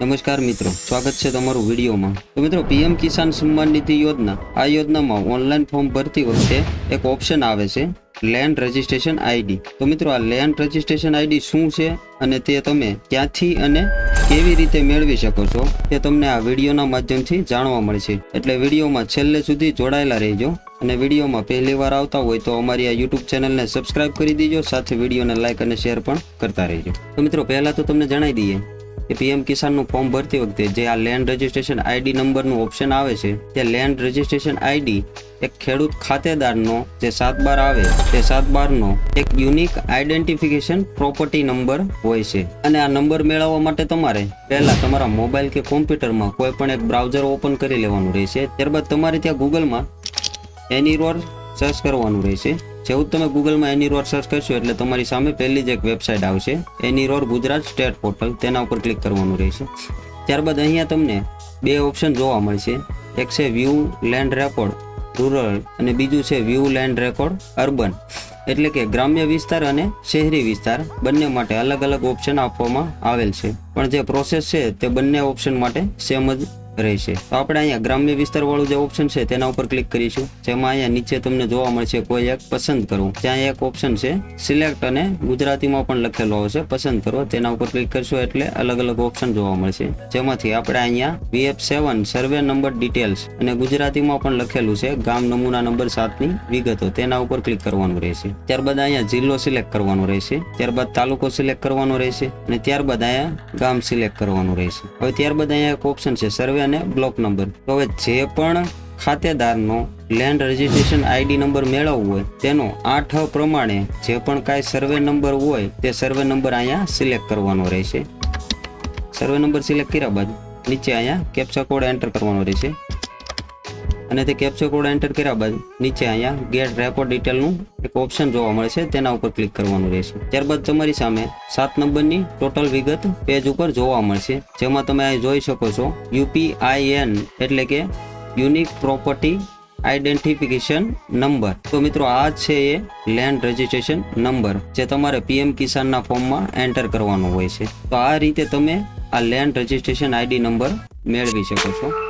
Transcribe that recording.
નમસ્કાર મિત્રો, સ્વાગત છે તમારું વિડીયોમાં। તો મિત્રો, પીએમ કિસાન સન્માન નિધિ યોજના, આ યોજનામાં ઓનલાઈન ફોર્મ ભરતી વખતે એક ઓપ્શન આવે છે લેન્ડ રજિસ્ટ્રેશન આઈડી। તો મિત્રો, આ લેન્ડ રજિસ્ટ્રેશન આઈડી શું છે અને તે તમે ક્યાંથી અને કેવી રીતે મેળવી શકો છો તે તમને આ વિડીયોના માધ્યમથી જાણવા મળશે, એટલે વિડીયોમાં છેલ્લે સુધી જોડાયેલા રહેજો। અને વિડીયોમાં પહેલી વાર આવતા હોય તો અમારી આ યુટ્યુબ ચેનલને સબસ્ક્રાઇબ કરી દેજો, સાથે વિડીયોને લાઇક અને શેર પણ કરતા રહેજો। તો મિત્રો, પહેલા તો તમને જણાવી દઈએ કે પીએમ કિસાનનું ફોર્મ ભરતી વખતે જે આ લેન્ડ રજિસ્ટ્રેશન આઈડી નંબરનું ઓપ્શન આવે છે, તે લેન્ડ રજિસ્ટ્રેશન આઈડી એક ખેડૂત ખાતેદારનો જે 7/12 આવે તે 7/12નો એક યુનિક આઈડેન્ટિફિકેશન પ્રોપર્ટી નંબર હોય છે। અને આ નંબર મેળવવા માટે તમારે પહેલા તમારા મોબાઈલ કે કોમ્પ્યુટરમાં કોઈ પણ એક બ્રાઉઝર ઓપન કરી લેવાનું રહેશે। ત્યારબાદ તમારે ત્યાં ગૂગલમાં એનીરોર સર્ચ કરવાનું રહેશે। જેવું તમે ગૂગલમાં એનીરોર સર્ચ કરશો એટલે તમારી સામે પહેલી જ એક વેબસાઇટ આવશે, એનીરોર ગુજરાત સ્ટેટ પોર્ટલ, તેના ઉપર ક્લિક કરવાનું રહેશે। ત્યારબાદ અહીંયા તમને બે ઓપ્શન જોવા મળશે, એક છે વ્યૂ લેન્ડ રેકોર્ડ રૂરલ અને બીજું છે વ્યૂ લેન્ડ રેકોર્ડ અર્બન, એટલે કે ગ્રામ્ય વિસ્તાર અને શહેરી વિસ્તાર બંને માટે અલગ અલગ ઓપ્શન આપવામાં આવેલ છે, પણ જે પ્રોસેસ છે તે બંને ઓપ્શન માટે સેમ જ રહેશે। તો આપણે અહીંયા ગ્રામ્ય વિસ્તાર વાળું જે ઓપ્શન છે તેના ઉપર ક્લિક કરીશું, જેમાં અહીંયા નીચે તમને જોવા મળશે કોઈ એક પસંદ કરવું, ત્યાં એક ઓપ્શન છે સિલેક્ટ અને ગુજરાતીમાં પણ લખેલો આવશે પસંદ કરો, તેના ઉપર ક્લિક કરશો એટલે અલગ અલગ ઓપ્શન જોવા મળશે, જેમાંથી આપણે અહીંયા VF7 સર્વે નંબર ડિટેલ્સ અને ગુજરાતીમાં પણ લખેલું છે ગામ નમૂના નંબર 7ની વિગતો, તેના ઉપર ક્લિક કરવાનું રહેશે। ત્યારબાદ અહીંયા જિલ્લો સિલેક્ટ કરવાનો રહેશે, ત્યારબાદ તાલુકો સિલેક્ટ કરવાનો રહેશે અને ત્યારબાદ અહીંયા ગામ સિલેક્ટ કરવાનું રહેશે। હવે ત્યારબાદ અહીંયા એક ઓપ્શન છે સર્વે અને બ્લોક નંબર। તો હવે જે પણ ખાતેદારનો લેન્ડ રજિસ્ટ્રેશન આઈડી નંબર મેળવવો હોય તેનો 8 પ્રમાણે જે પણ કાંઈ સર્વે નંબર હોય તે સર્વે નંબર અહીંયા સિલેક્ટ કરવાનો રહેશે। સર્વે નંબર સિલેક્ટ કર્યા બાદ નીચે અહીંયા કેપ્ચા કોડ એન્ટર કરવાનો રહેશે અને તે કેપ્ચા કોડ એન્ટર કર્યા બાદ નીચે અહીંયા ગેટ રેકોર્ડ ડિટેલનું એક ઓપ્શન જોવા મળશે, તેના ઉપર ક્લિક કરવાનું રહેશે। ત્યારબાદ તમારી સામે 7 નંબરની ટોટલ વિગત પેજ ઉપર જોવા મળશે, જેમાં તમે અહીં જોઈ શકો છો UPIN એટલે કે યુનિક પ્રોપર્ટી આઈડેન્ટિફિકેશન નંબર। તો મિત્રો, આ છે એ લેન્ડ રજિસ્ટ્રેશન નંબર જે તમારે પીએમ કિસાનના ફોર્મમાં એન્ટર કરવાનો હોય છે। તો આ રીતે તમે આ લેન્ડ રજિસ્ટ્રેશન આઈડી નંબર મેળવી શકો છો।